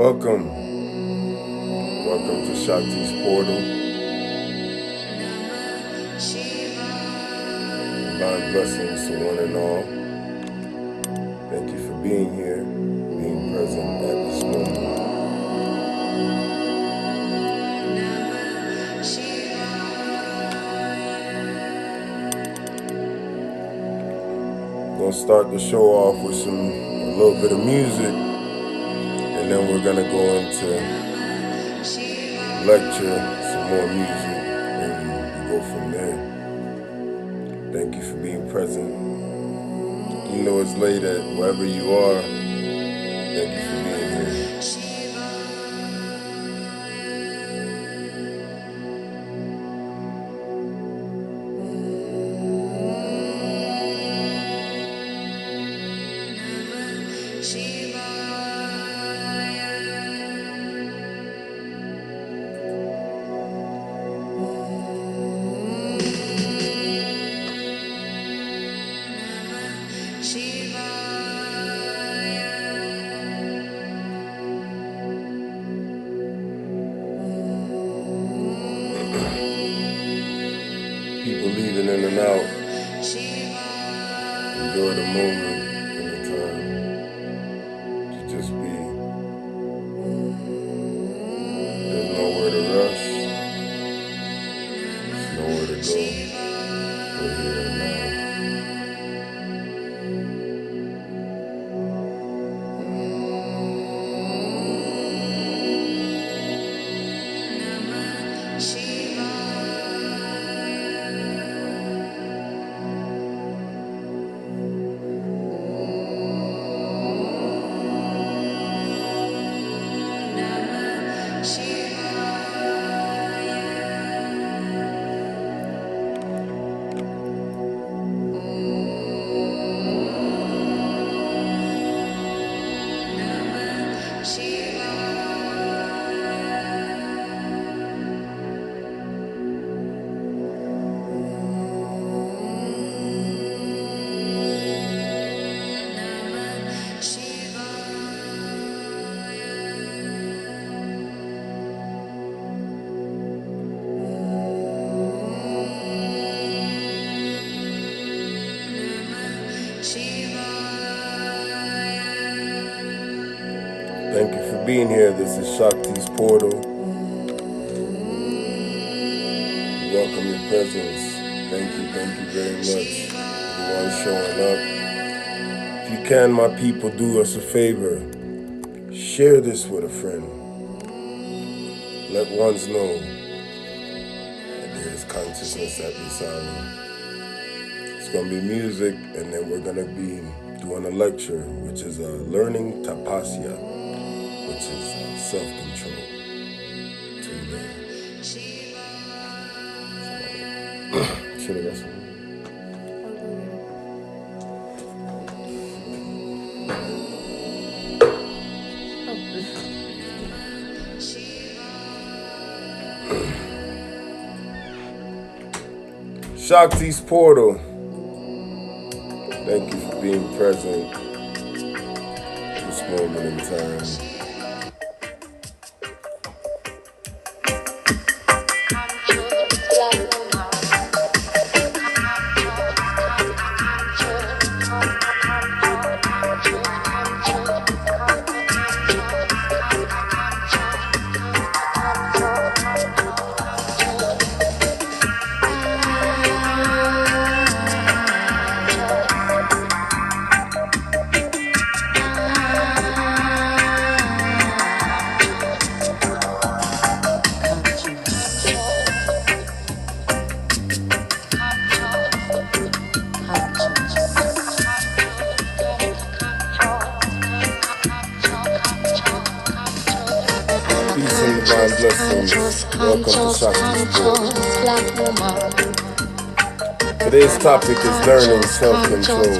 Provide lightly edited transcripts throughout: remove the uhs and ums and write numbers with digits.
Welcome. Welcome to Shakti's portal. Divine blessings to one and all. Thank you for being here, being present at this moment. We're going to start the show off with a little bit of music, and then we're going to go into lecture, some more music, and we go from there. Thank you for being present. You know it's late at wherever you are. Thank you for being here. People leaving in and out. Enjoy the moment and the time to just be. There's nowhere to rush. There's nowhere to go. We're here and now. Thank you for being here. This is Shakti's portal. Welcome your presence. Thank you very much. Everyone showing up. If you can, my people, do us a favor. Share this with a friend. Let ones know that there is consciousness at this hour. It's going to be music, and then we're going to be doing a lecture, which is learning Tapasya, which is self-control. Should have got Shakti's portal. Thank you for being present this moment in time. Peace and divine blessings. Welcome to Shakti's portal. Today's topic is learning self-control.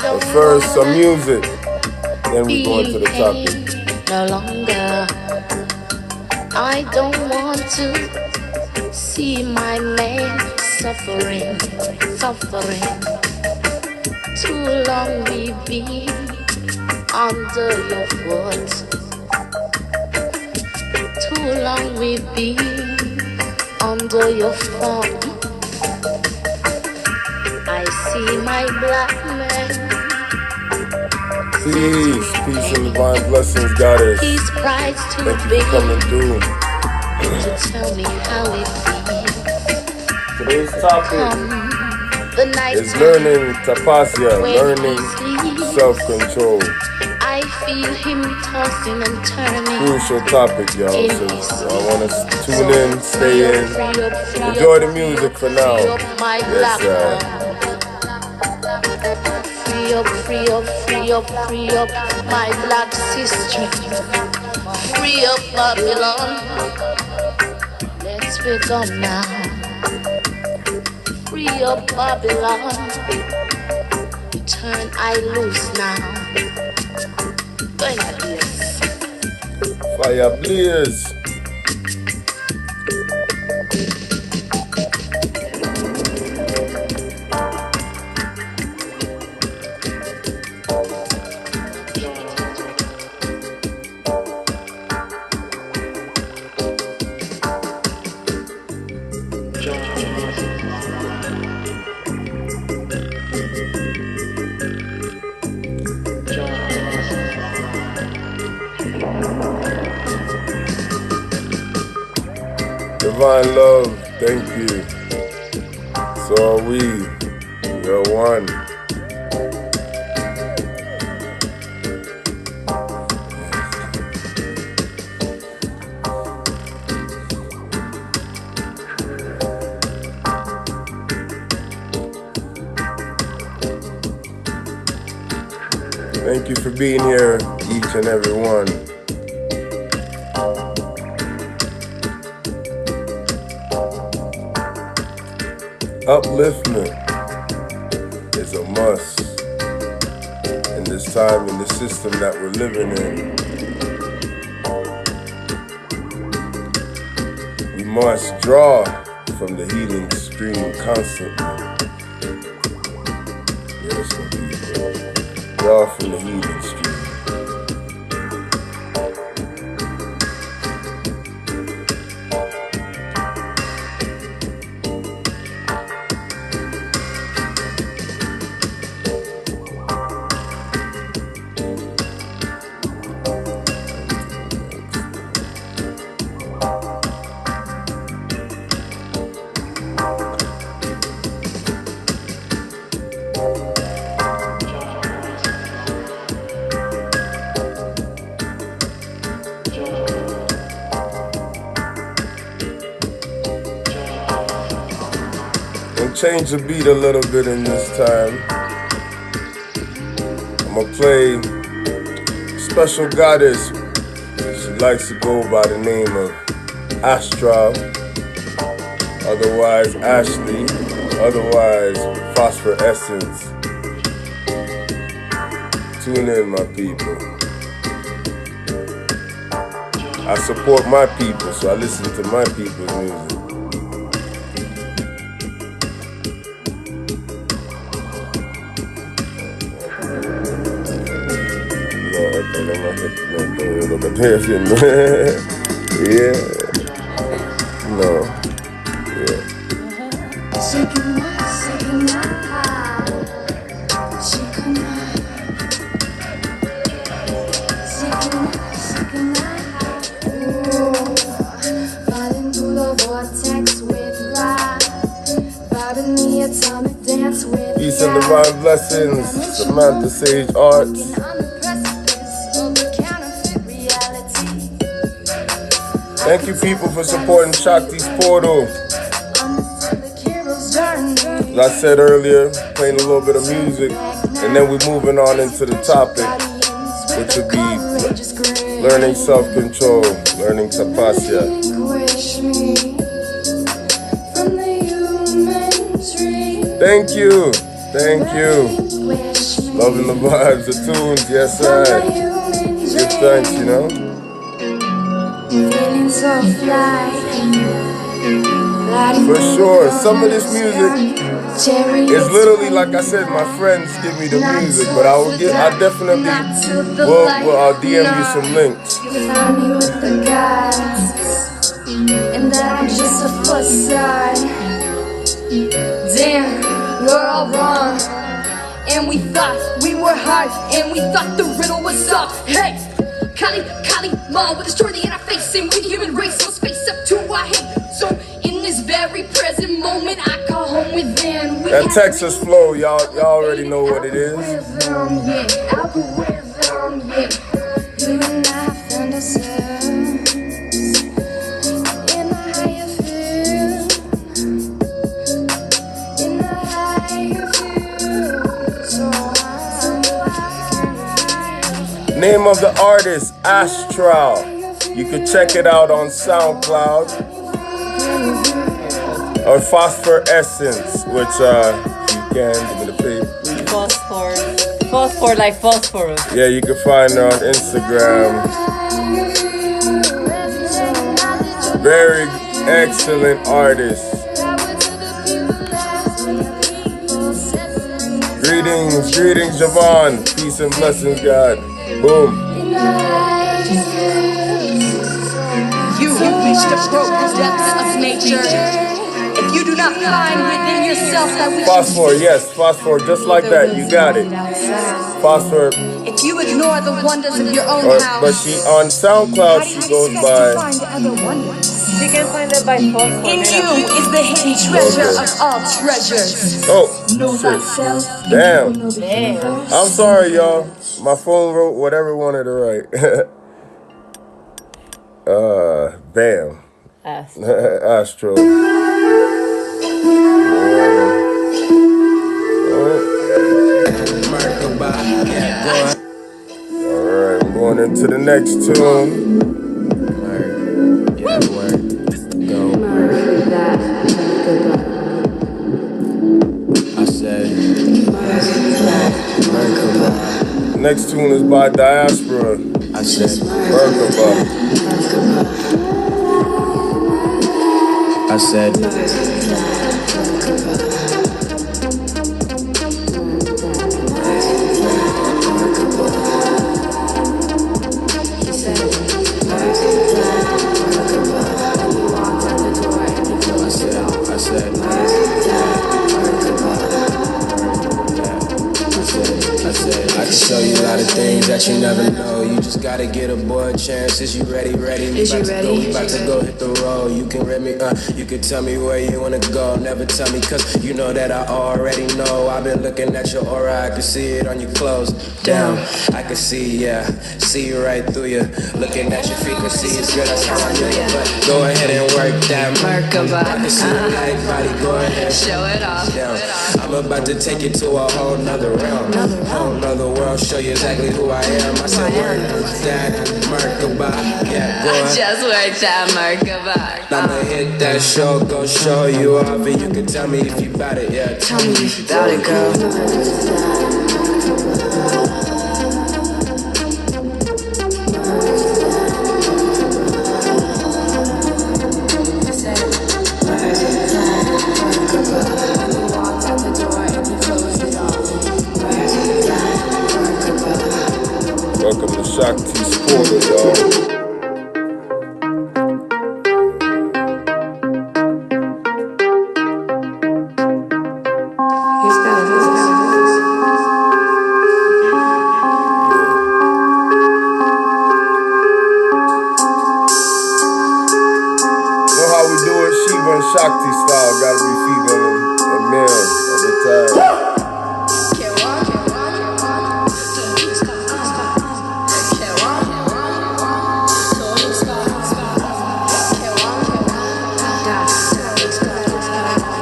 But first, some music. Then we go into the topic. No longer. I don't want to see my man suffering. Too long we've been under your foot. Too long we've been under your thumb. I see my black man. Peace and divine blessings, Goddess. He's prized too Thank you big for coming through. to tell me how it feels. Today's topic The night is learning Tapasya, learning self-control. I feel him tossing and turning. Crucial topic, y'all. So I want to tune in, stay in, enjoy the music for now. Yes, sir. Free up, free up, free up, free up my black sister. Free up Babylon. Let's become now. Free up Babylon. Turn I loose now. Fire blaze. Fire blaze. Divine love, thank you. So are we. We are one. Thank you for being here, each and every one. Upliftment is a must in this time, in the system that we're living in. We must draw from the healing stream constantly. Yes, people. Draw from the healing stream. Change the beat a little bit in this time. I'm gonna play special goddess. She likes to go by the name of Astra, otherwise Ashley, otherwise Phosphorescence. Tune in, my people. I support my people, so I listen to my people's music. Yeah. No. Yeah. Peace and divine blessings, Samantha Sage Arts. Thank you, people, for supporting Shakti's portal. As I said earlier, playing a little bit of music, and then we're moving on into the topic, which would be learning self-control, learning Tapasya. Thank you, thank you. Loving the vibes, the tunes, yes I. Give thanks, you know. For sure, some of this music It's literally like I said, my friends give me the music, but I definitely will I'll DM you some links. And that I'm just a facade. Damn, we're all wrong. And we thought we were hard. And we thought the riddle was soft. Hey, Kali, Ma will destroy the in our face. And we the human race must face up to our hate. So in this very present moment, I call home within. That Texas flow, y'all already know what it is. Algorithm, yeah. You and I found ourselves. Name of the artist, Astral. You can check it out on SoundCloud. Or Phosphor Essence, which you can give me the paper. Phosphor like phosphorus. Yeah, you can find her on Instagram. Very excellent artist. Greetings, Javon. Peace and blessings, God. Boom. You reach the broken depths of nature. If you do not find within yourself that which Phosphor, yes, phosphor, just like that. You got it. Phosphor. If you ignore the wonders of your own house. But she on SoundCloud she goes by. She can find it by phosphor. In you is the hidden treasure of all treasures. Oh, shit. Damn. I'm sorry, y'all. My phone wrote whatever it wanted to write. Bam. Astro. Alright, we're going into the next tune. Next tune is by Diaspora. I said, Merkaba. I said, I can show you a lot of things that you never know. You just gotta get a boy a chance. Is you ready? We about to go hit the road. You can read me, you can tell me where you wanna go. Never tell me, cause you know that I already know. I've been looking at your aura, I can see it on your clothes. Damn, I can see right through you. Looking at your frequency, it's good, that's how I know you. But go ahead and work that Merkaba. I can see your light body, go ahead. Show it off. Down. I'm about to take you to a whole nother realm. Whole nother world, show you exactly who I am. I said work that Merkaba. Yeah, go ahead. Just work that Merkaba. I'ma hit that show, go show you off, and you can tell me if you bout it, yeah. Tell me if you bout it, girl. Welcome to Shakti Spoiler, y'all. Shakti style, gotta be female and male every time.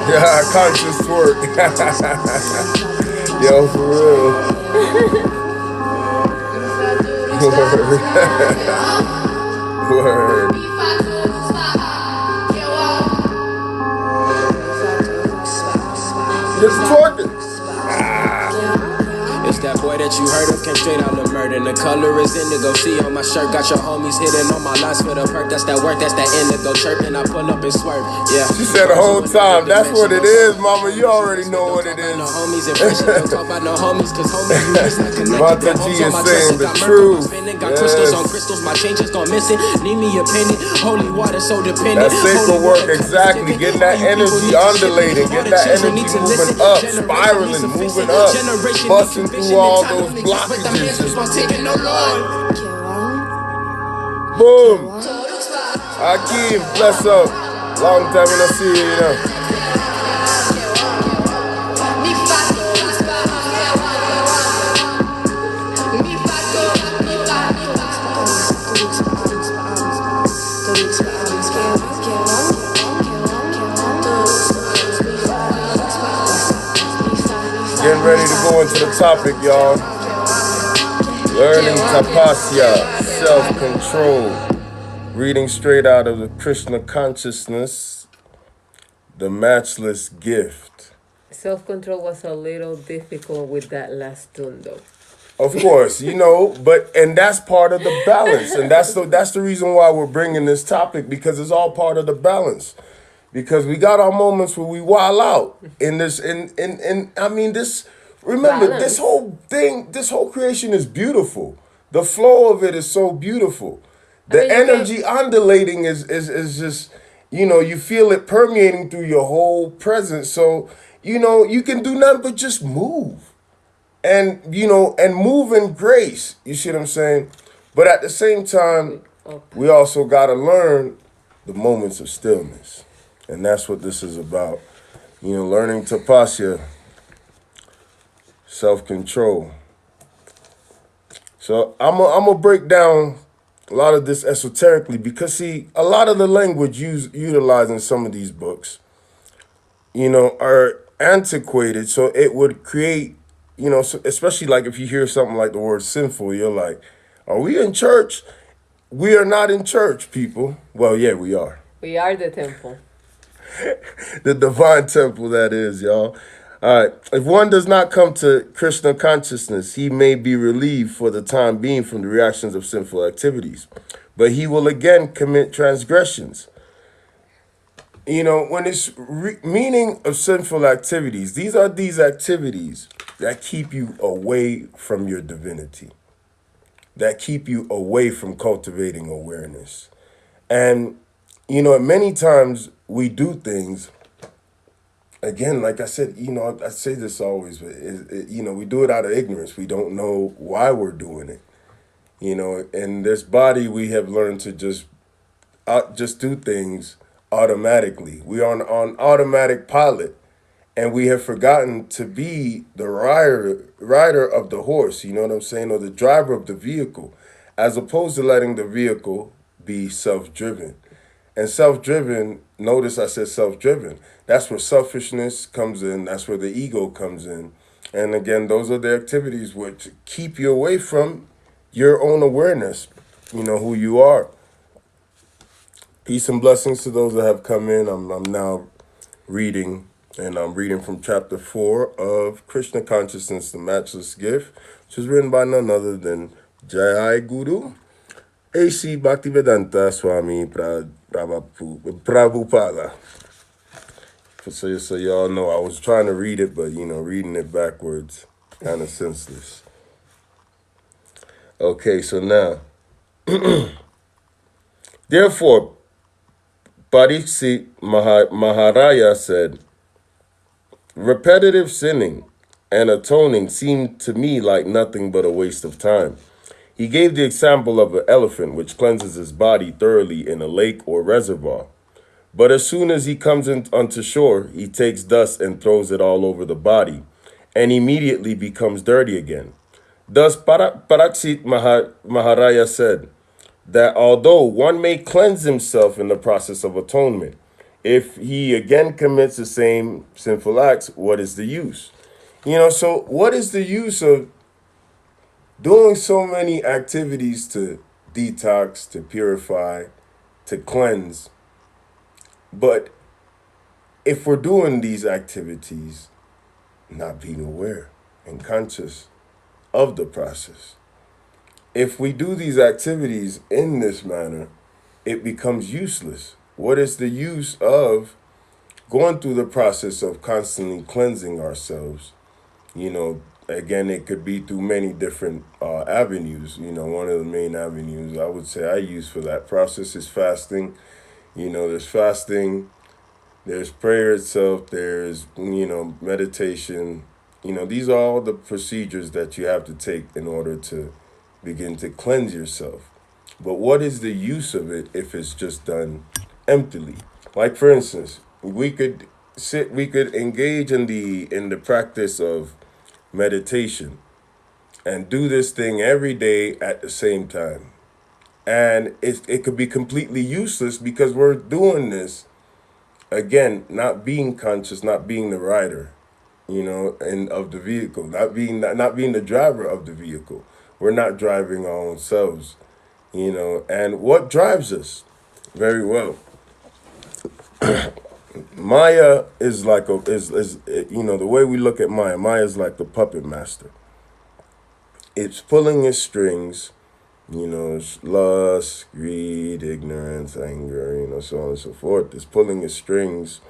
Yeah, conscious twerk. Yo, for real. Word. Just twerking. It's that boy that you heard of came straight out of murder. And the color is indigo. See on my shirt, got your homies hitting on my lines for the perk. That's that work, that's that indigo chirping. I pull up and swerve. Yeah. She said the whole time, that's what it is, mama. You already know what it is. No homies and friends, don't talk about no homies, cause homies you miss not connected. Mata G is saying the truth. Got crystals on crystals, my chain just gone missing. Need me a penny, holy water so dependent. That sacred work, exactly. Getting that energy undulating, getting that energy moving up, spiraling, moving up, busting through all those blockages. Boom. Akeem, bless up. Long time I don't see you, you know. Getting ready to go into the topic, y'all. Learning Tapasya, self-control. Reading straight out of the Krishna consciousness, the matchless gift. Self-control was a little difficult with that last tune, though. Of course, you know, and that's part of the balance. And that's the reason why we're bringing this topic, because it's all part of the balance. Because we got our moments where we wild out in this, I mean, this, remember, Balance. this whole creation is beautiful. The flow of it is so beautiful. The energy undulating is just, you know, you feel it permeating through your whole presence. So, you know, you can do nothing but just move. And, you know, and move in grace. You see what I'm saying? But at the same time, we also got to learn the moments of stillness. And that's what this is about. You know, learning Tapasya, self-control. So I'm gonna break down a lot of this esoterically, because, see, a lot of the language utilized in some of these books, you know, are antiquated. So it would create, you know, especially like if you hear something like the word sinful, you're like, are we in church? We are not in church, people. Well, yeah, we are. We are the temple. The divine temple, that is, y'all. All right. If one does not come to Krishna consciousness, he may be relieved for the time being from the reactions of sinful activities, but he will again commit transgressions. You know, when it's meaning of sinful activities, these are these activities that keep you away from your divinity, that keep you away from cultivating awareness. And, you know, many times we do things, again, like I said, you know, I say this always, but you know, we do it out of ignorance. We don't know why we're doing it. You know, in this body, we have learned to just do things automatically. We are on automatic pilot, and we have forgotten to be the rider of the horse, you know what I'm saying, or the driver of the vehicle, as opposed to letting the vehicle be self-driven. And self-driven, notice I said self-driven. That's where selfishness comes in. That's where the ego comes in. And again, those are the activities which keep you away from your own awareness, you know, who you are. Peace and blessings to those that have come in. I'm now reading, and I'm reading from chapter 4 of Krishna Consciousness, the Matchless Gift, which is written by none other than Jai Guru A.C. Bhaktivedanta Swami Prabhupada. So y'all know, I was trying to read it, but, you know, reading it backwards, kind of senseless. Okay, so now, therefore, Pariksit Maharaya said, repetitive sinning and atoning seemed to me like nothing but a waste of time. He gave the example of an elephant which cleanses his body thoroughly in a lake or reservoir. But as soon as he comes onto shore, he takes dust and throws it all over the body, and immediately becomes dirty again. Thus, Pariksit Maharaya said that although one may cleanse himself in the process of atonement, if he again commits the same sinful acts, what is the use? You know, so what is the use of doing so many activities to detox, to purify, to cleanse? But if we're doing these activities, not being aware and conscious of the process. If we do these activities in this manner, it becomes useless. What is the use of going through the process of constantly cleansing ourselves? Again, it could be through many different avenues. One of the main avenues I would say I use for that process is fasting. There's fasting, there's prayer itself, there's, meditation. These are all the procedures that you have to take in order to begin to cleanse yourself. But what is the use of it if it's just done emptily? Like, for instance, we could engage in the practice of meditation and do this thing every day at the same time. And it could be completely useless because we're doing this, again, not being conscious, not being the rider, and of the vehicle, not being the driver of the vehicle. We're not driving our own selves, and what drives us? Very well. Maya is like the way we look at Maya is like the puppet master. It's pulling its strings, it's lust, greed, ignorance, anger, so on and so forth. It's pulling its strings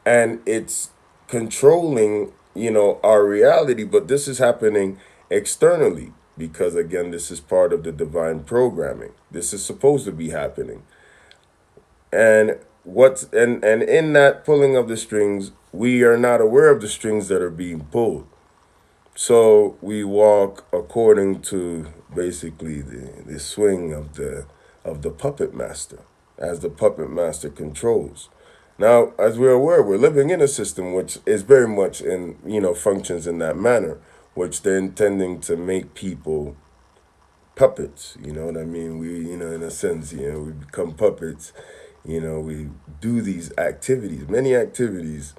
and it's controlling, our reality. But this is happening externally because, again, this is part of the divine programming. This is supposed to be happening. And and in that pulling of the strings, we are not aware of the strings that are being pulled. So we walk according to basically the swing of the puppet master, as the puppet master controls. Now, as we're aware, we're living in a system which is very much functions in that manner, which they're intending to make people puppets. You know what I mean? We, in a sense, we become puppets. We do these activities, many activities,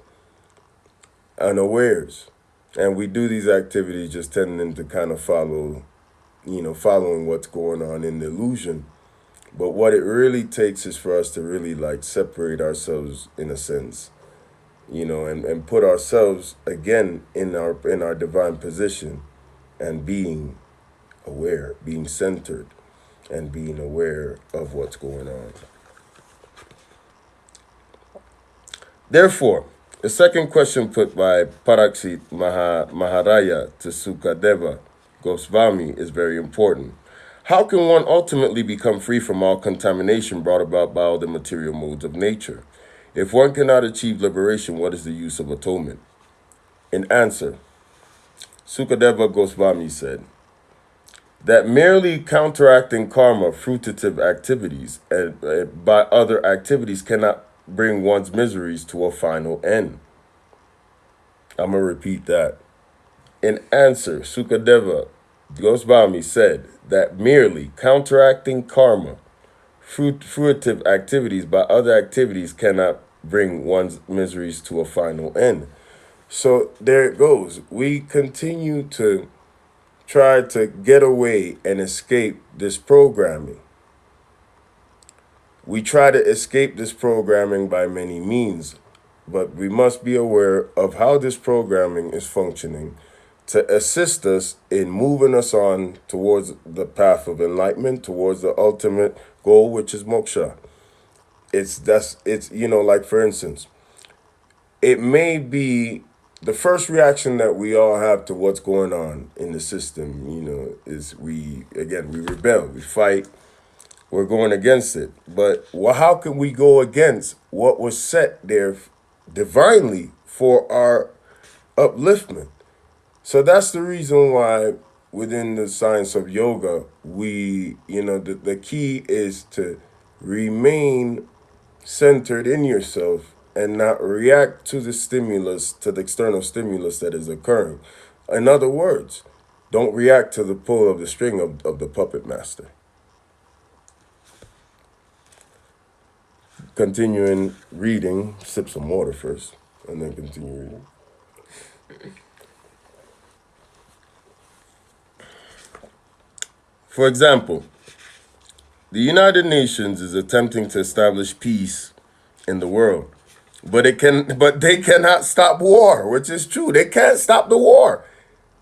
unawares. And we do these activities just tending to kind of following what's going on in the illusion. But what it really takes is for us to really separate ourselves in a sense, and put ourselves again in our divine position and being aware, being centered and being aware of what's going on. Therefore, the second question put by Paraksit Maharaya to Sukadeva Goswami is very important. How can one ultimately become free from all contamination brought about by all the material modes of nature? If one cannot achieve liberation, what is the use of atonement? In answer, Sukadeva Goswami said that merely counteracting karma, fruitative activities, and by other activities cannot bring one's miseries to a final end. I'm going to repeat that. In answer, Sukadeva Goswami said that merely counteracting karma, fruitive activities by other activities cannot bring one's miseries to a final end. So there it goes. We continue to try to get away and escape this programming. We try to escape this programming by many means, but we must be aware of how this programming is functioning to assist us in moving us on towards the path of enlightenment, towards the ultimate goal, which is moksha. It's like, for instance, it may be the first reaction that we all have to what's going on in the system, is we rebel, we fight, we're going against it. But how can we go against what was set there divinely for our upliftment? So that's the reason why within the science of yoga, we, the key is to remain centered in yourself and not react to the stimulus, to the external stimulus that is occurring. In other words, don't react to the pull of the string of the puppet master. Continuing reading, sip some water first, and then continue reading. For example, the United Nations is attempting to establish peace in the world, but they cannot stop war, which is true. They can't stop the war.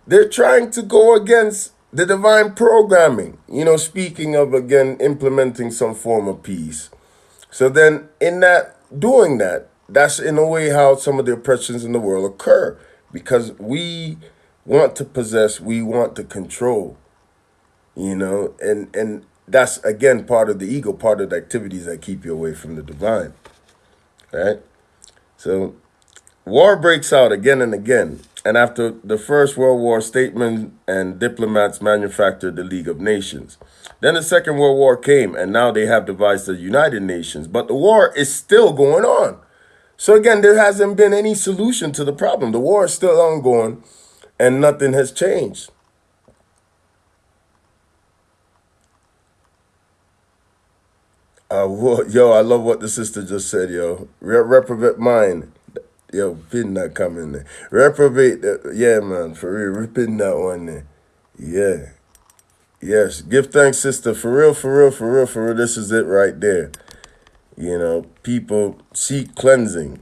they're trying to go against the divine programming. Speaking of, again, implementing some form of peace. So then in that, doing that, that's in a way how some of the oppressions in the world occur. Because we want to possess, we want to control, and that's, again, part of the ego, part of the activities that keep you away from the divine, right? So war breaks out again and again. And after the First World War, statesmen and diplomats manufactured the League of Nations. Then the Second World War came, and now they have devised the United Nations. But the war is still going on. So again, there hasn't been any solution to the problem. The war is still ongoing, and nothing has changed. Yo, I love what the sister just said, yo. Reprobate mind. Yo, pin that coming there. Reprobate, yeah, man, for real. Pin that one there. Yeah. Yes. Give thanks, sister. For real, for real, for real, for real. This is it right there. People seek cleansing.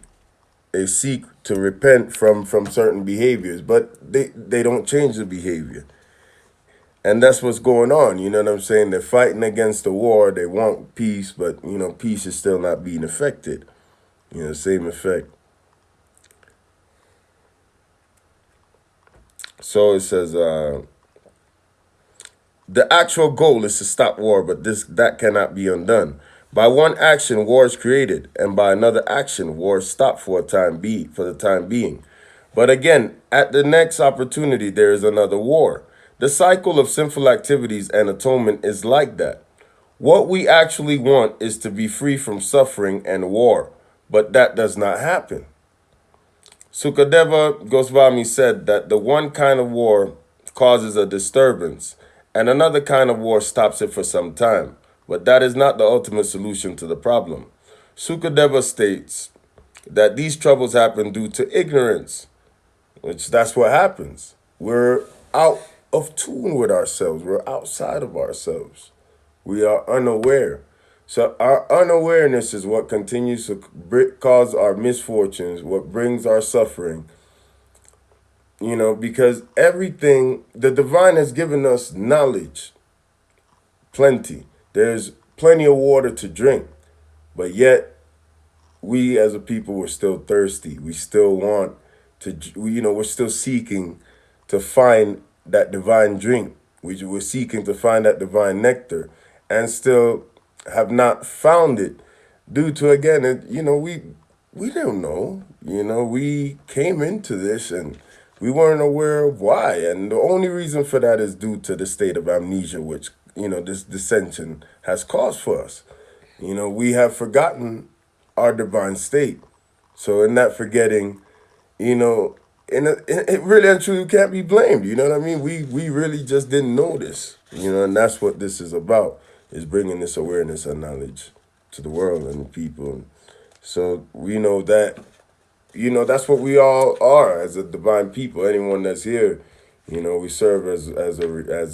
They seek to repent from certain behaviors, but they don't change the behavior. And that's what's going on. You know what I'm saying? They're fighting against the war. They want peace, but, peace is still not being affected. Same effect. So it says, the actual goal is to stop war, but that cannot be undone. By one action, war is created, and by another action, war is stopped for the time being. But again, at the next opportunity, there is another war. The cycle of sinful activities and atonement is like that. What we actually want is to be free from suffering and war, but that does not happen. Sukadeva Goswami said that the one kind of war causes a disturbance, and another kind of war stops it for some time, but that is not the ultimate solution to the problem. Sukadeva states that these troubles happen due to ignorance, which that's what happens. We're out of tune with ourselves. We're outside of ourselves. We are unaware. So our unawareness is what continues to cause our misfortunes, what brings our suffering. Because everything, the divine has given us knowledge, plenty. There's plenty of water to drink, but yet we as a people, we're still thirsty. We still want to, we're still seeking to find that divine drink. We're seeking to find that divine nectar, and still have not found it due to, again, we don't know. We came into this and we weren't aware of why. And the only reason for that is due to the state of amnesia, which, this dissension has caused for us. We have forgotten our divine state. So in that forgetting, it really and truly can't be blamed. You know what I mean? We really just didn't know this, and that's what this is about, is bringing this awareness and knowledge to the world and the people. So we know that, that's what we all are as a divine people. Anyone that's here, we serve as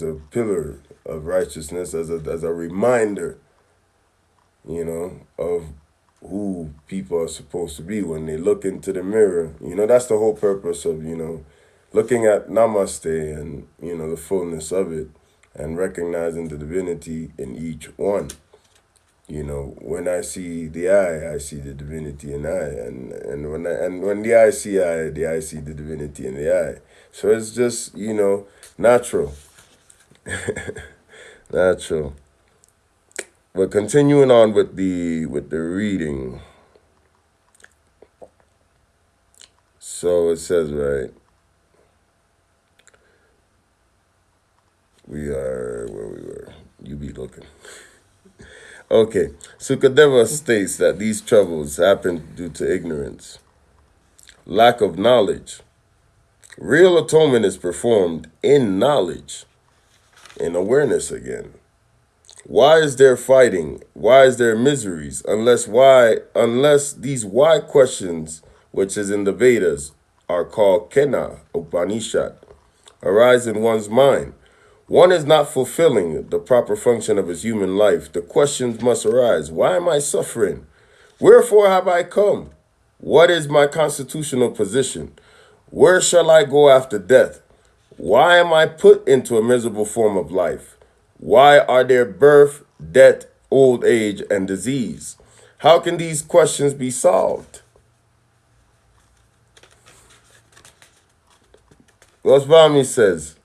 a pillar of righteousness, as a reminder, of who people are supposed to be when they look into the mirror. That's the whole purpose of, looking at Namaste and, the fullness of it, and recognizing the divinity in each one. When I see the eye, I see the divinity in the eye, and when the eye see the eye see the divinity in the eye. So it's just, natural. Natural. But continuing on with the reading. So it says, right, we are where we were. You be looking. Okay, Sukadeva states that these troubles happen due to ignorance, lack of knowledge. Real atonement is performed in knowledge, in awareness again. Why is there fighting? Why is there miseries? Unless these why questions, which is in the Vedas, are called Kena Upanishad, arise in one's mind. One is not fulfilling the proper function of his human life. The questions must arise. Why am I suffering? Wherefore have I come? What is my constitutional position? Where shall I go after death? Why am I put into a miserable form of life? Why are there birth, death, old age, and disease? How can these questions be solved? Goswami says,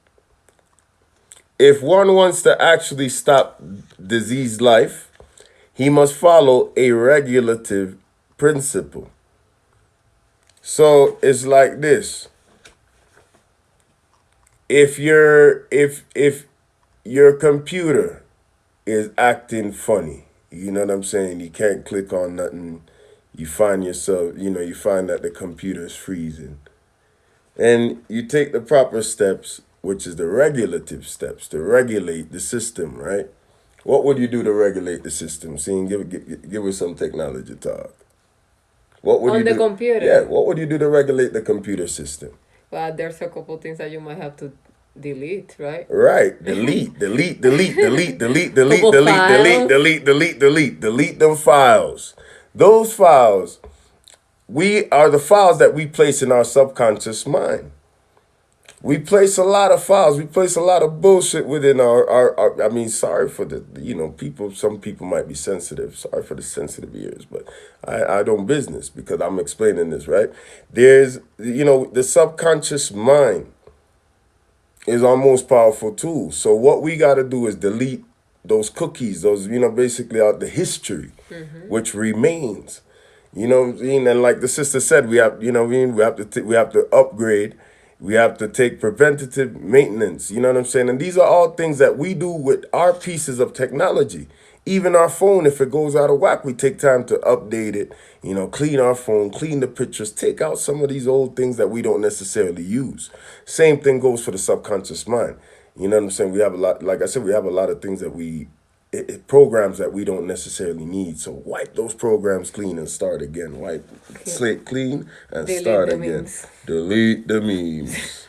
if one wants to actually stop diseased life, he must follow a regulative principle. So it's like this. If your computer is acting funny, you know what I'm saying? You can't click on nothing. You find yourself, you find that the computer is freezing. And you take the proper steps, which is the regulative steps, to regulate the system, right? What would you do to regulate the system? See, give us some technology talk. What would On you the do? computer? Yeah, what would you do to regulate the computer system? Well, there's a couple things that you might have to delete, right? Right. Delete, delete, delete, delete, delete, delete, Couple delete, delete, files. delete, delete, delete, delete them files. Those files, we are the files that we place in our subconscious mind. We place a lot of files. We place a lot of bullshit within our I mean, sorry for the, people, some people might be sensitive. Sorry for the sensitive ears, but I don't business because I'm explaining this, right? There's, the subconscious mind is our most powerful tool. So what we got to do is delete those cookies, those, basically out the history, which remains. You know what I'm saying? And like the sister said, we have, we have to upgrade. We have to take preventative maintenance. You know what I'm saying? And these are all things that we do with our pieces of technology. Even our phone, if it goes out of whack, we take time to update it, clean our phone, clean the pictures, take out some of these old things that we don't necessarily use. Same thing goes for the subconscious mind. You know what I'm saying? We have a lot, like I said, we have a lot of things that programs that we don't necessarily need. So wipe those programs clean and start again. Wipe slate clean and Delete start the again. memes. Delete the memes.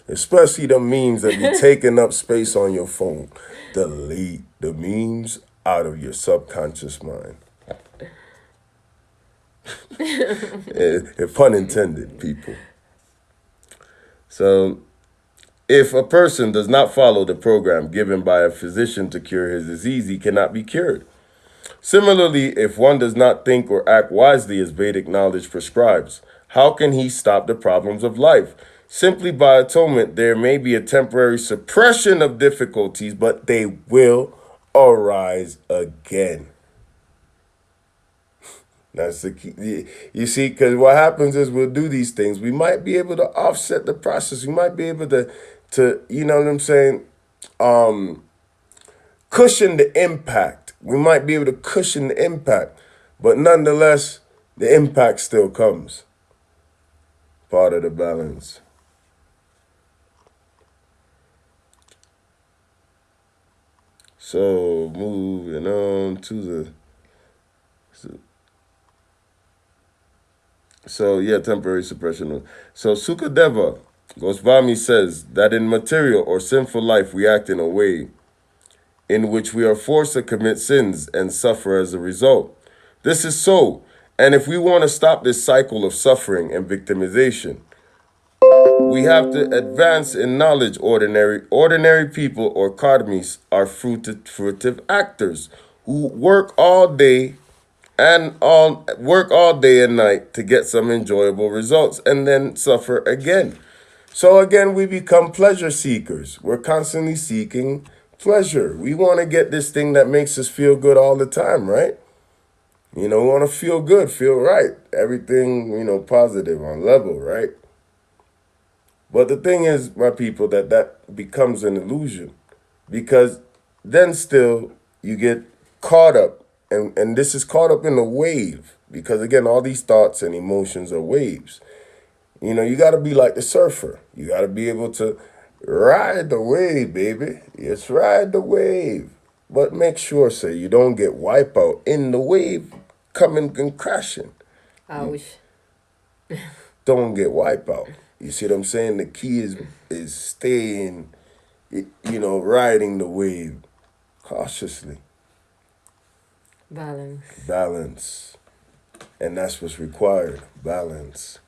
Especially the memes that be taking up space on your phone. Delete the memes out of your subconscious mind. Pun intended, people. So, if a person does not follow the program given by a physician to cure his disease, he cannot be cured. Similarly, if one does not think or act wisely as Vedic knowledge prescribes, how can he stop the problems of life? Simply by atonement, there may be a temporary suppression of difficulties, but they will arise again. That's the key. You see, because what happens is we'll do these things. We might be able to offset the process. We might be able to you know what I'm saying, cushion the impact. We might be able to cushion the impact, but nonetheless, the impact still comes. Part of the balance. So moving on to the temporary suppression. So Sukadeva Goswami says that in material or sinful life we act in a way in which we are forced to commit sins and suffer as a result. This is so, and if we want to stop this cycle of suffering and victimization, we have to advance in knowledge. Ordinary people or karmis are fruitive actors who work all day and night to get some enjoyable results and then suffer again. So again, we become pleasure seekers. We're constantly seeking pleasure. We want to get this thing that makes us feel good all the time, right? We want to feel good, feel right. Everything, positive on level, right? But the thing is, my people, that becomes an illusion, because then still you get caught up, and this is caught up in a wave, because again, all these thoughts and emotions are waves. You got to be like the surfer. You got to be able to ride the wave, baby. Yes, ride the wave. But make sure, say, you don't get wiped out in the wave coming and crashing. Ouch. Don't get wiped out. You see what I'm saying? The key is staying, riding the wave cautiously. Balance. And that's what's required. Balance.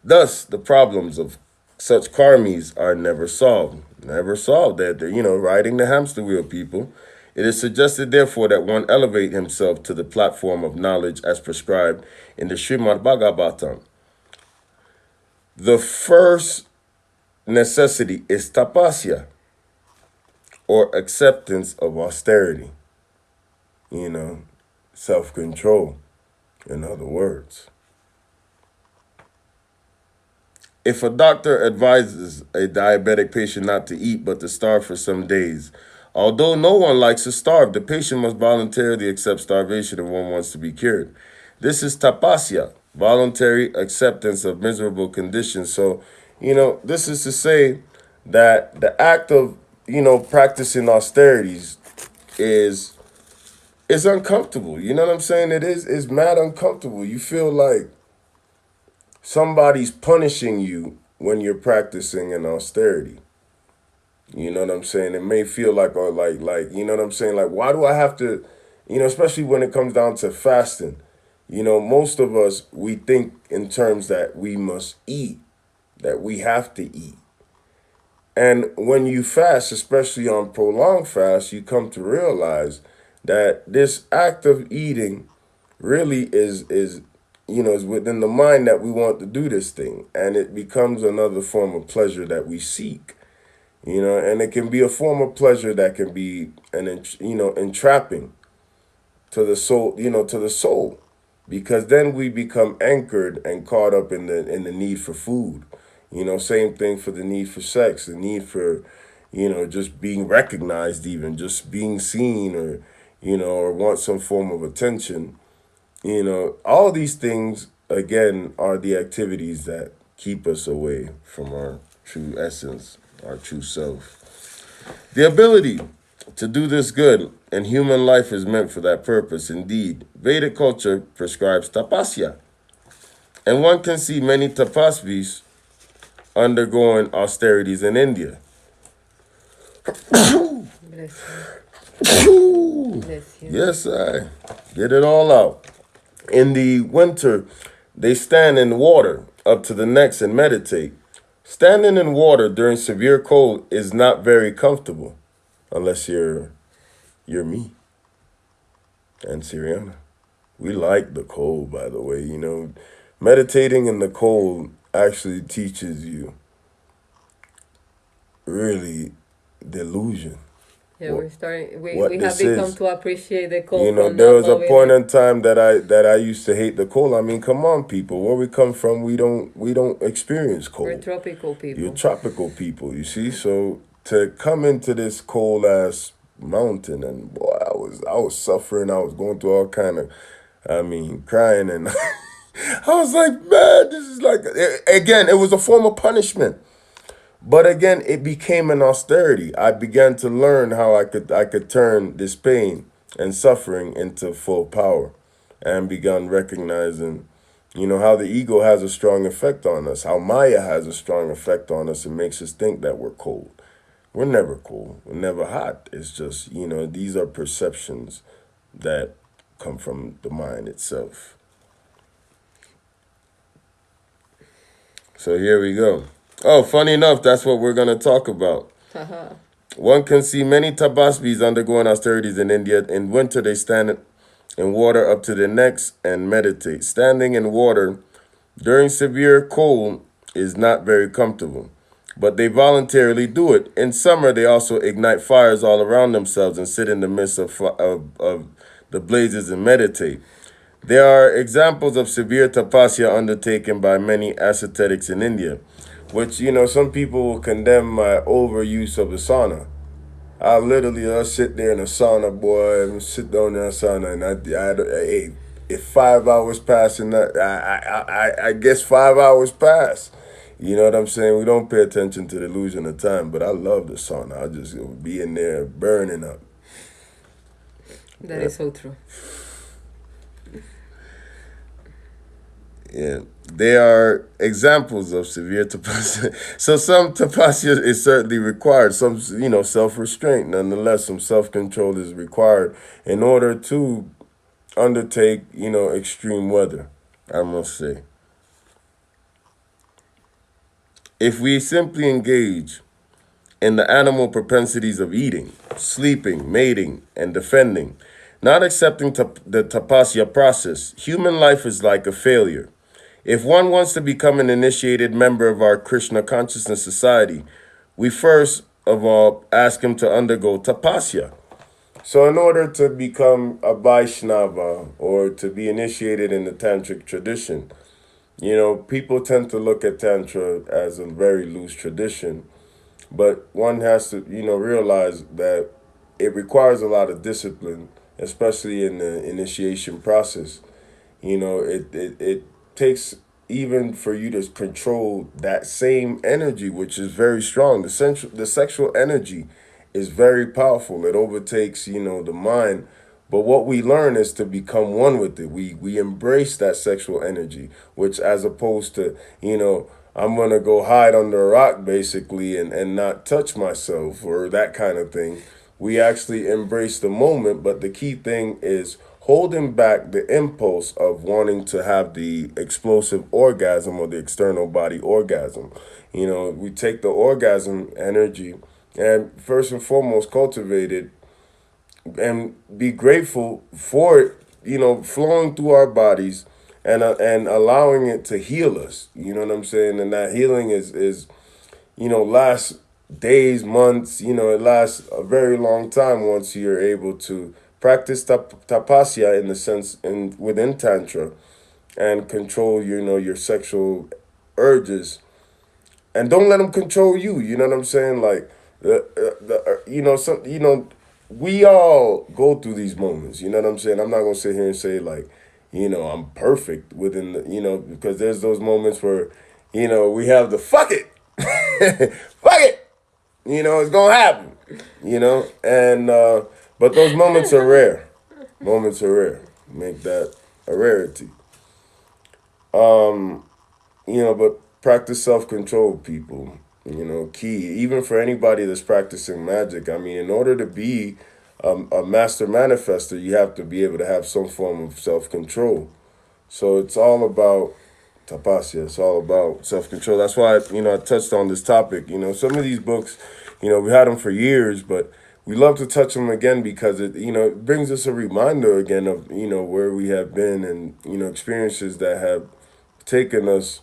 Thus, the problems of such karmis are never solved. Never solved. They're, riding the hamster wheel, people. It is suggested, therefore, that one elevate himself to the platform of knowledge as prescribed in the Srimad Bhagavatam. The first necessity is tapasya, or acceptance of austerity. Self-control, in other words. If a doctor advises a diabetic patient not to eat but to starve for some days, although no one likes to starve, the patient must voluntarily accept starvation if one wants to be cured. This is tapasya, voluntary acceptance of miserable conditions. So, this is to say that the act of, practicing austerities is uncomfortable. You know what I'm saying? It's mad uncomfortable. You feel like somebody's punishing you when you're practicing an austerity. You know what I'm saying? It may feel like, or like, you know what I'm saying? Like, why do I have to, especially when it comes down to fasting? Most of us, we think in terms that we must eat, that we have to eat. And when you fast, especially on prolonged fast, you come to realize that this act of eating really is within the mind that we want to do this thing, and it becomes another form of pleasure that we seek. And it can be a form of pleasure that can be entrapping to the soul, because then we become anchored and caught up in the need for food. Same thing for the need for sex, the need for, just being recognized, even just being seen, or, or want some form of attention. All these things, again, are the activities that keep us away from our true essence, our true self. The ability to do this good, and human life is meant for that purpose. Indeed, Vedic culture prescribes tapasya, and one can see many tapasvis undergoing austerities in India. Bless you. Bless you. Yes, I get it all out. In the winter, they stand in water up to the necks and meditate. Standing in water during severe cold is not very comfortable, unless you're me and Siriana. We like the cold, by the way. Meditating in the cold actually teaches you really the illusion. Yeah, we're starting. We what have this become is. to appreciate the cold. There was a point in time that I used to hate the cold. I mean, come on, people. Where we come from, we don't experience cold. We're tropical people. You're tropical people, you see. So to come into this cold ass mountain, and boy, I was suffering. I was going through all kind of, crying, and I was like, man, this is like, again, it was a form of punishment. But again, it became an austerity. I began to learn how I could turn this pain and suffering into full power, and began recognizing, how the ego has a strong effect on us, how Maya has a strong effect on us and makes us think that we're cold. We're never cold. We're never hot. It's just, these are perceptions that come from the mind itself. So here we go. Oh, funny enough, that's what we're going to talk about. One can see many tapasvis undergoing austerities in India. In winter, they stand in water up to their necks and meditate. Standing in water during severe cold is not very comfortable, but they voluntarily do it. In summer, they also ignite fires all around themselves and sit in the midst of the blazes and meditate. There are examples of severe tapasya undertaken by many ascetics in India, which, some people will condemn my overuse of the sauna. I'll sit there in the sauna, boy, and sit down in the sauna, and if 5 hours pass, and I guess 5 hours pass. You know what I'm saying? We don't pay attention to the illusion of time, but I love the sauna. I'll just be in there burning up. That is so true. Yeah, there are examples of severe tapasya. So some tapasya is certainly required. Some, self-restraint. Nonetheless, some self-control is required in order to undertake, extreme weather, I must say. If we simply engage in the animal propensities of eating, sleeping, mating, and defending, not accepting the tapasya process, human life is like a failure. If one wants to become an initiated member of our Krishna consciousness society, we first of all ask him to undergo tapasya. So, in order to become a Vaishnava or to be initiated in the tantric tradition, people tend to look at Tantra as a very loose tradition, but one has to, realize that it requires a lot of discipline, especially in the initiation process. It takes even for you to control that same energy, which is very strong. The sexual energy is very powerful. It overtakes, the mind. But what we learn is to become one with it. We embrace that sexual energy, which as opposed to, I'm gonna go hide under a rock basically and not touch myself or that kind of thing. We actually embrace the moment, but the key thing is holding back the impulse of wanting to have the explosive orgasm or the external body orgasm. We take the orgasm energy and first and foremost cultivate it and be grateful for it, flowing through our bodies and allowing it to heal us. You know what I'm saying? And that healing is lasts days, months. It lasts a very long time once you're able to practice tapasya in the sense in within tantra and control your sexual urges and don't let them control you. You know what I'm saying? Like we all go through these moments. You know what I'm saying? I'm not gonna sit here and say like, I'm perfect within the, because there's those moments where, we have the fuck it, fuck it, it's gonna happen, and but those moments are rare. Moments are rare. Make that a rarity. But practice self-control, people. Key. Even for anybody that's practicing magic, I mean, in order to be a master manifester, you have to be able to have some form of self-control. So it's all about tapasya. It's all about self-control. That's why, I touched on this topic. Some of these books, we had them for years, but we love to touch them again because it brings us a reminder again of, where we have been and, experiences that have taken us,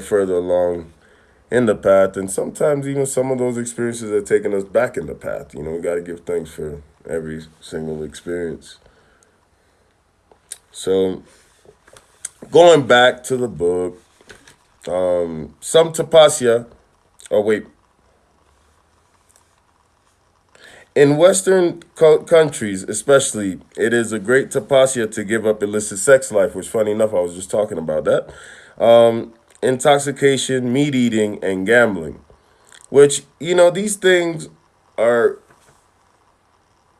further along in the path. And sometimes even some of those experiences are taking us back in the path. We got to give thanks for every single experience. So going back to the book, some tapasya, in Western countries, especially, it is a great tapasya to give up illicit sex life, which, funny enough, I was just talking about that. Intoxication, meat eating, and gambling, which, these things are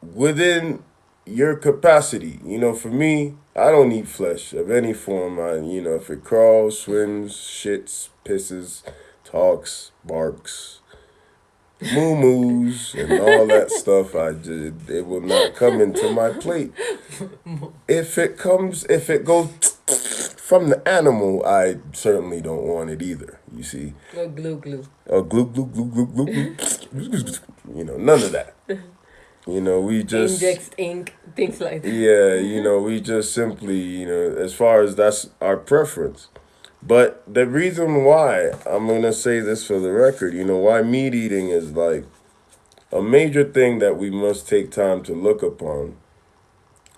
within your capacity. For me, I don't eat flesh of any form. If it crawls, swims, shits, pisses, talks, barks, moo-moos and all that stuff, it will not come into my plate. If it goes from the animal, I certainly don't want it either, you see. Or glue glue. Or glue, glue, glue, glue, glue, glue. None of that. We just... Inject ink, things like that. Yeah, we just simply, as far as that's our preference. But the reason why, I'm going to say this for the record, why meat eating is like a major thing that we must take time to look upon.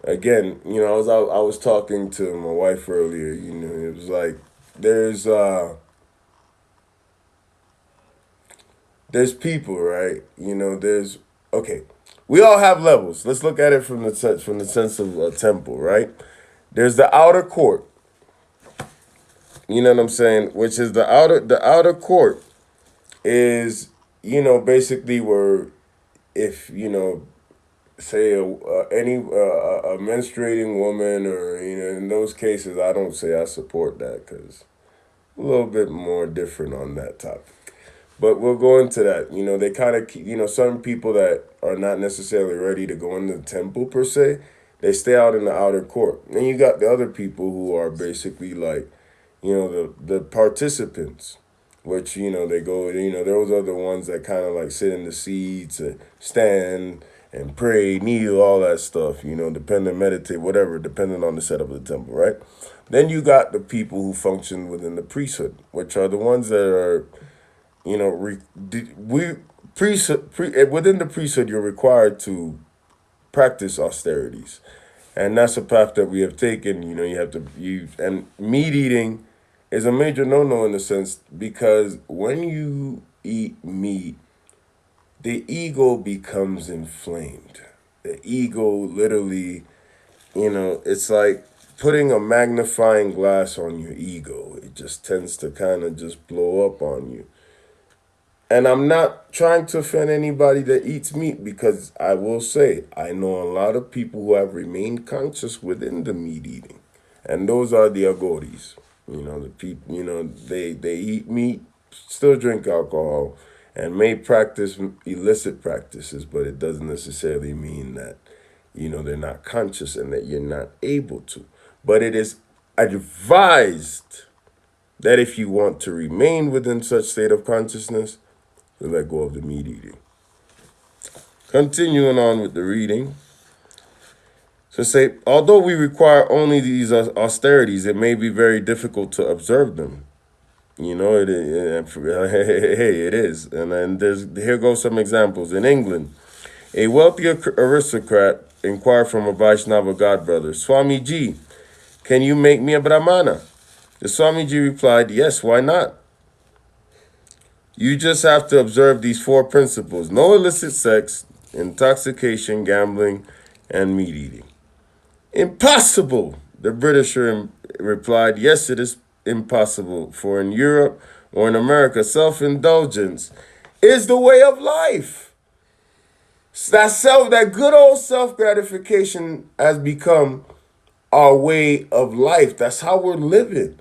Again, I was talking to my wife earlier, it was like there's people, right? Okay. We all have levels. Let's look at it from the sense of a temple, right? There's the outer court. You know what I'm saying? Which is the outer court is, basically where if, say a menstruating woman or, in those cases, I don't say I support that because a little bit more different on that topic. But we'll go into that. They kind of, some people that are not necessarily ready to go into the temple per se, they stay out in the outer court. And you got the other people who are basically like, the participants which, they go, those are the ones that kind of like sit in the seats and stand and pray, kneel, all that stuff, depending, meditate, whatever, depending on the setup of the temple, right? Then you got the people who function within the priesthood, which are the ones that are, within the priesthood, you're required to practice austerities. And that's a path that we have taken. You have to use, and meat eating is a major no-no in a sense, because when you eat meat, the ego becomes inflamed. The ego literally, it's like putting a magnifying glass on your ego. It just tends to kind of just blow up on you. And I'm not trying to offend anybody that eats meat, because I will say I know a lot of people who have remained conscious within the meat eating. And those are the agoris. The people, they eat meat, still drink alcohol, and may practice illicit practices, but it doesn't necessarily mean that, they're not conscious and that you're not able to. But it is advised that if you want to remain within such state of consciousness, to let go of the meat eating. Continuing on with the reading. So say, although we require only these austerities, it may be very difficult to observe them. It is. And then here go some examples. In England, a wealthy aristocrat inquired from a Vaishnava godbrother, Swamiji, can you make me a brahmana? The Swamiji replied, yes, why not? You just have to observe these 4 principles: no illicit sex, intoxication, gambling, and meat eating. Impossible, the Britisher replied. Yes, it is impossible, for in Europe or in America, self-indulgence is the way of life. That good old self-gratification has become our way of life. That's how we're living.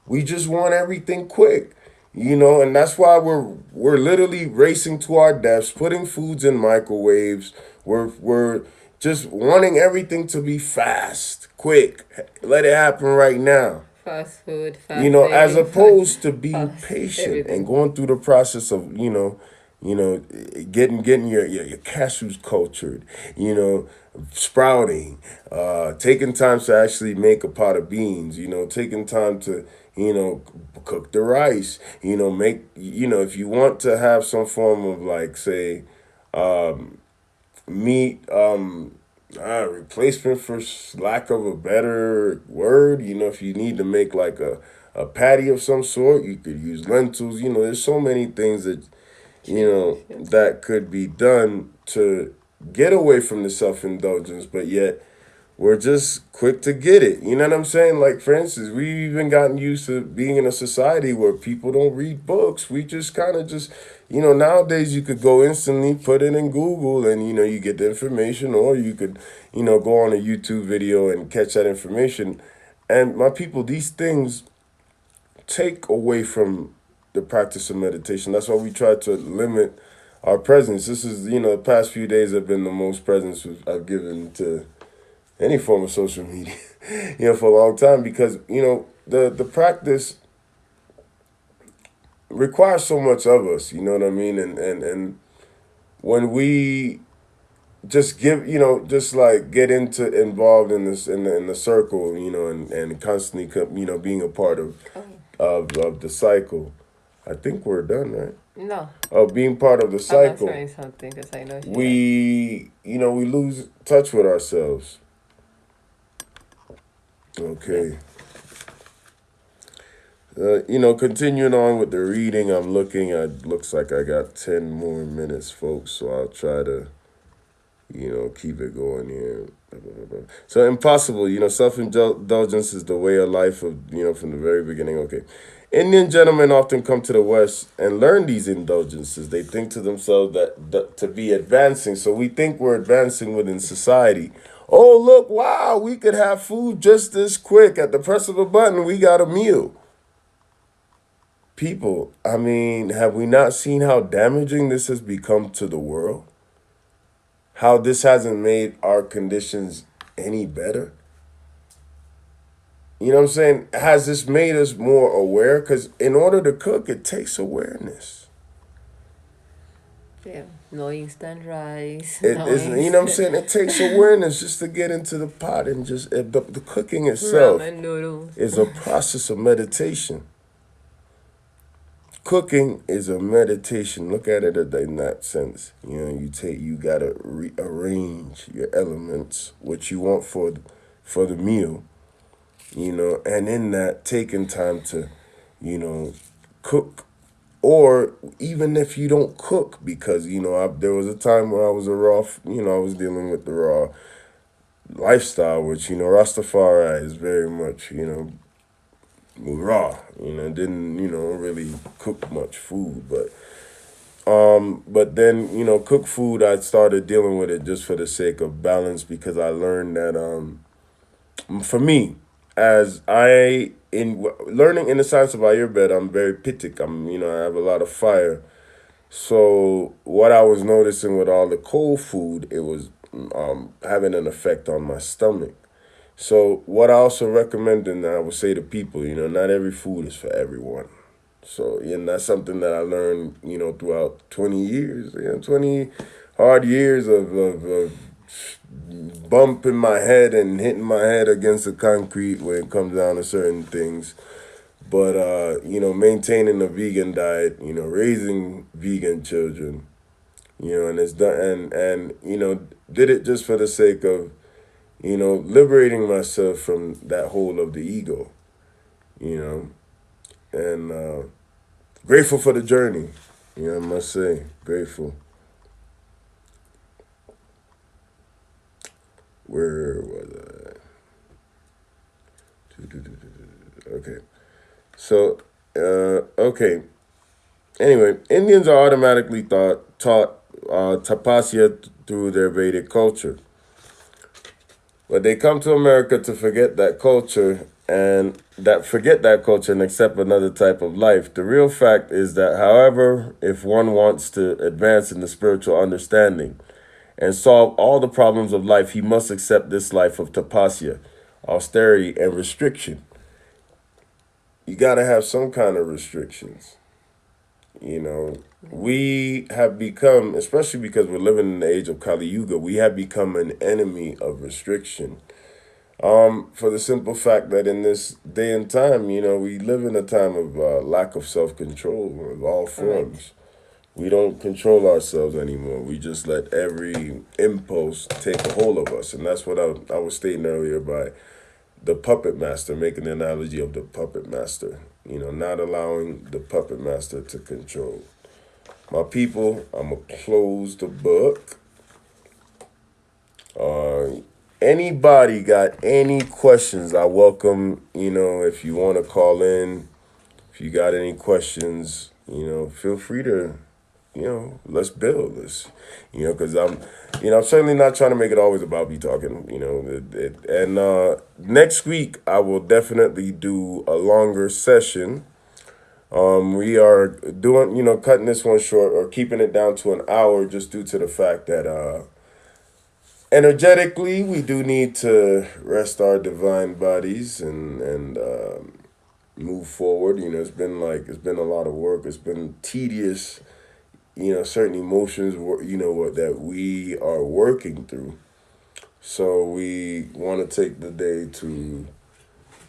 We just want everything quick. And that's why we're literally racing to our deaths, putting foods in microwaves. We're just wanting everything to be fast, quick. Let it happen right now. Fast food, fast as dating, opposed to being fast patient everything. and going through the process of, getting your cashews cultured, sprouting, taking time to actually make a pot of beans, taking time to, cook the rice, make, if you want to have some form of like, say, meat, replacement for lack of a better word, if you need to make like a patty of some sort, you could use lentils. There's so many things that, that could be done to get away from the self-indulgence, but yet we're just quick to get it. You know what I'm saying? Like, for instance, we've even gotten used to being in a society where people don't read books. We just kind of just, nowadays you could go instantly, put it in Google, and, you get the information, or you could, go on a YouTube video and catch that information. And my people, these things take away from the practice of meditation. That's why we try to limit our presence. This is, the past few days have been the most presence I've given to any form of social media, for a long time, because, the practice requires so much of us, you know what I mean? And when we just just like get involved in this, in the circle, and constantly, being a part of the cycle. I think we're done, right? No. Of being part of the cycle. I'm answering something because I know we lose touch with ourselves. Okay. Continuing on with the reading, I'm looking at, looks like I got 10 more minutes, folks, so I'll try to, keep it going here. So impossible, self-indulgence is the way of life of, from the very beginning. Okay. Indian gentlemen often come to the West and learn these indulgences. They think to themselves that to be advancing. So we think we're advancing within society. Oh, look, wow, we could have food just this quick. At the press of a button, we got a meal. People, I mean, have we not seen how damaging this has become to the world? How this hasn't made our conditions any better? You know what I'm saying? Has this made us more aware? Because in order to cook, it takes awareness. Yeah. No instant rice. It No is, you know what I'm instant saying? It takes awareness just to get into the pot and just the cooking itself ramen noodles. is a process of meditation. Cooking is a meditation. Look at it in that sense. You know, you gotta rearrange your elements, what you want for the meal. You know, and in that, taking time to, cook, or even if you don't cook, because there was a time where I was I was dealing with the raw lifestyle, which Rastafari is very much raw. Didn't really cook much food, but then cook food. I started dealing with it just for the sake of balance, because I learned that for me, as I in learning in the science of Ayurveda, I'm very pitic. I have a lot of fire. So what I was noticing with all the cold food, it was having an effect on my stomach. So what I also recommend, and I would say to people, not every food is for everyone. So, that's something that I learned, throughout 20 years, 20 hard years of bumping my head and hitting my head against the concrete when it comes down to certain things. But, maintaining a vegan diet, raising vegan children, and it's done, and did it just for the sake of, liberating myself from that hold of the ego, and grateful for the journey, I must say, grateful. Where was I? Okay. So, okay. Anyway, Indians are automatically taught Tapasya through their Vedic culture. But they come to America to forget that culture and accept another type of life. The real fact is that, however, if one wants to advance in the spiritual understanding and solve all the problems of life, he must accept this life of tapasya, austerity, and restriction. You got to have some kind of restrictions. We have become, especially because we're living in the age of Kali Yuga, we have become an enemy of restriction. For the simple fact that in this day and time, we live in a time of lack of self-control of all forms. We don't control ourselves anymore. We just let every impulse take a hold of us. And that's what I was stating earlier by the puppet master, making the analogy of the puppet master, not allowing the puppet master to control. My people, I'm going to close the book. Anybody got any questions? I welcome, if you want to call in, if you got any questions, feel free to, let's build this, because I'm certainly not trying to make it always about me talking, and next week I will definitely do a longer session. We are doing, cutting this one short or keeping it down to an hour just due to the fact that, energetically, we do need to rest our divine bodies and move forward. It's been a lot of work. It's been tedious. Certain emotions, that we are working through. So we want to take the day to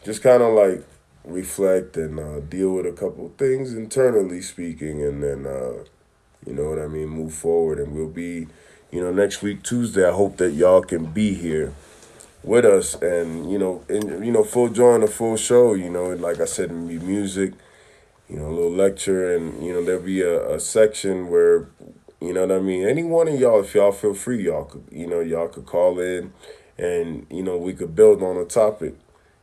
just kind of reflect and deal with a couple of things internally speaking, and then move forward. And we'll be, next week Tuesday. I hope that y'all can be here with us, and full joy and a full show. And like I said, music, a little lecture, and there'll be a section where, any one of y'all, if y'all feel free, y'all could call in, and we could build on a topic.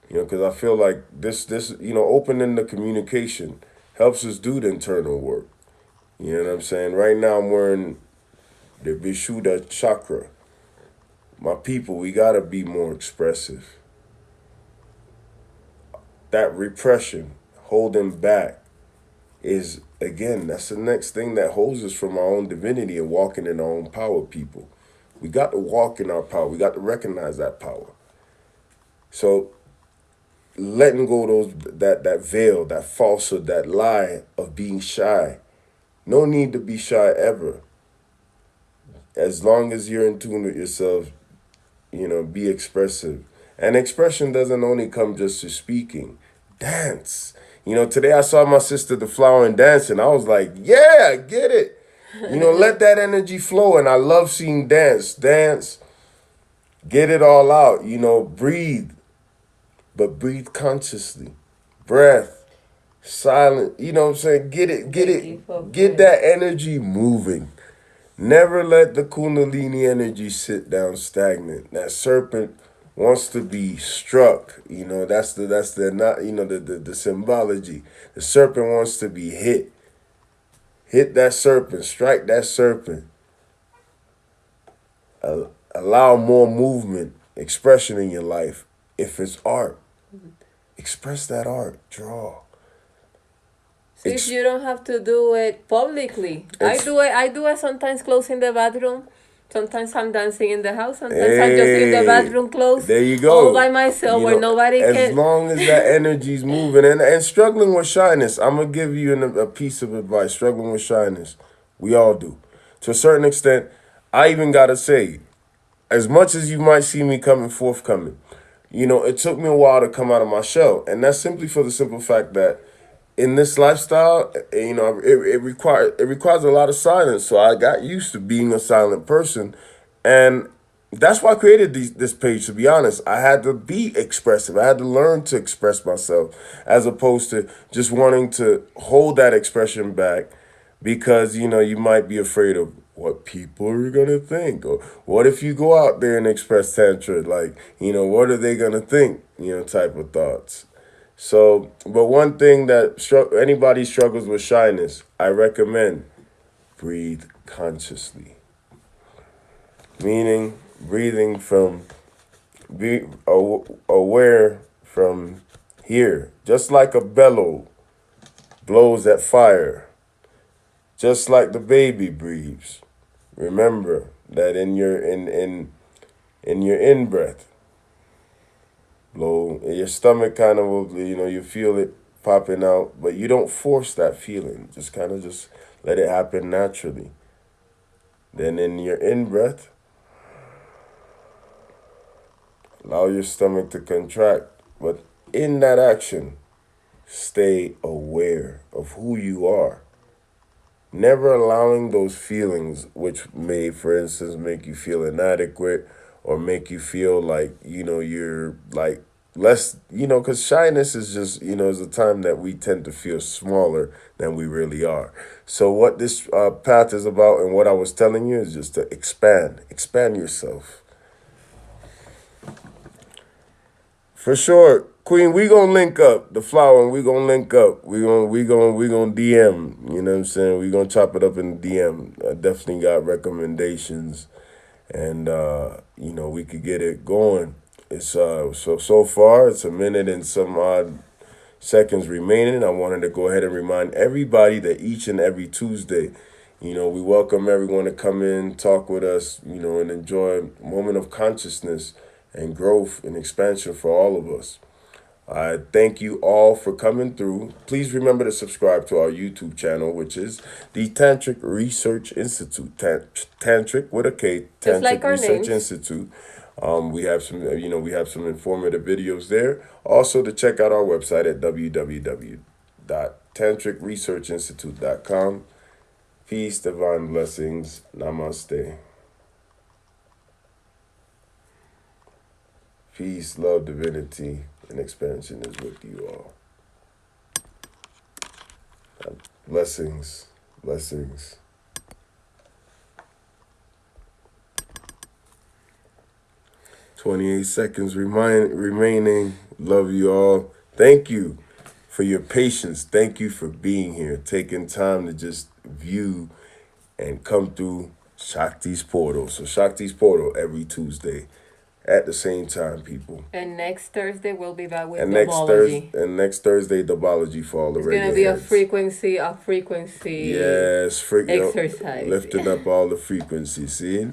Because I feel like this opening the communication helps us do the internal work. You know what I'm saying? Right now I'm wearing the Vishuddha chakra. My people, we gotta be more expressive. That repression, holding back, is, again, that's the next thing that holds us from our own divinity and walking in our own power, people. We got to walk in our power. We got to recognize that power. So, letting go of that veil, that falsehood, that lie of being shy. No need to be shy ever. As long as you're in tune with yourself, be expressive. And expression doesn't only come just to speaking. Dance. Today I saw my sister the flower and dancing. I was like, yeah, I get it. Let that energy flow. And I love seeing dance. Dance. Get it all out. Breathe. But breathe consciously. Breath. Silent. You know what I'm saying? Get that energy moving. Never let the Kundalini energy sit down stagnant. That serpent wants to be struck. That's the symbology. The serpent wants to be hit. Hit that serpent. Strike that serpent. Allow more movement, expression in your life. If it's art, express that art. Draw. See, if you don't have to do it publicly. I do it sometimes closing the bathroom. Sometimes I'm dancing in the house. Sometimes I'm just in the bathroom closed. There you go. All by myself where nobody can. As long as that energy's moving. And struggling with shyness. I'm going to give you a piece of advice. Struggling with shyness. We all do. To a certain extent, I even got to say, as much as you might see me forthcoming, it took me a while to come out of my shell. And that's simply for the simple fact that in this lifestyle, it requires a lot of silence. So I got used to being a silent person, and that's why I created this page. To be honest, I had to be expressive. I had to learn to express myself, as opposed to just wanting to hold that expression back, because you might be afraid of what people are gonna think, or what if you go out there and express tantra, what are they gonna think, type of thoughts. So, but one thing that anybody struggles with shyness, I recommend breathe consciously. Meaning breathing from, be aware from here. Just like a bellow blows at fire. Just like the baby breathes. Remember that in your in-breath, blow, your stomach kind of will, you feel it popping out, but you don't force that feeling. Just kind of just let it happen naturally. Then in your in-breath, allow your stomach to contract, but in that action, stay aware of who you are. Never allowing those feelings, which may, for instance, make you feel inadequate, or make you feel like, you're like less, because shyness is just, is a time that we tend to feel smaller than we really are. So what this path is about, and what I was telling you, is just to expand yourself. For sure, Queen, we gonna link up. The flower, and we gonna link up. We gonna DM. You know what I'm saying? We gonna chop it up in the DM. I definitely got recommendations, and we could get it going. It's so far it's a minute and some odd seconds remaining. I wanted to go ahead and remind everybody that each and every Tuesday, we welcome everyone to come in, talk with us, and enjoy a moment of consciousness and growth and expansion for all of us. I thank you all for coming through. Please remember to subscribe to our YouTube channel, which is the Tantric Research Institute. Tantric with a K. Just like our Research names. Institute. We have some informative videos there. Also, to check out our website at www.tantricresearchinstitute.com. Peace, divine blessings. Namaste. Peace, love, divinity, and expansion is with you all. Blessings. 28 seconds remaining. Love you all. Thank you for your patience. Thank you for being here, taking time to just view and come through Shakti's Portal. So Shakti's Portal every Tuesday at the same time, people. And next Thursday we'll be back with Next Thursday, Dabology for all the It's gonna be a frequency Yes, exercise. lifting up all the frequencies. See?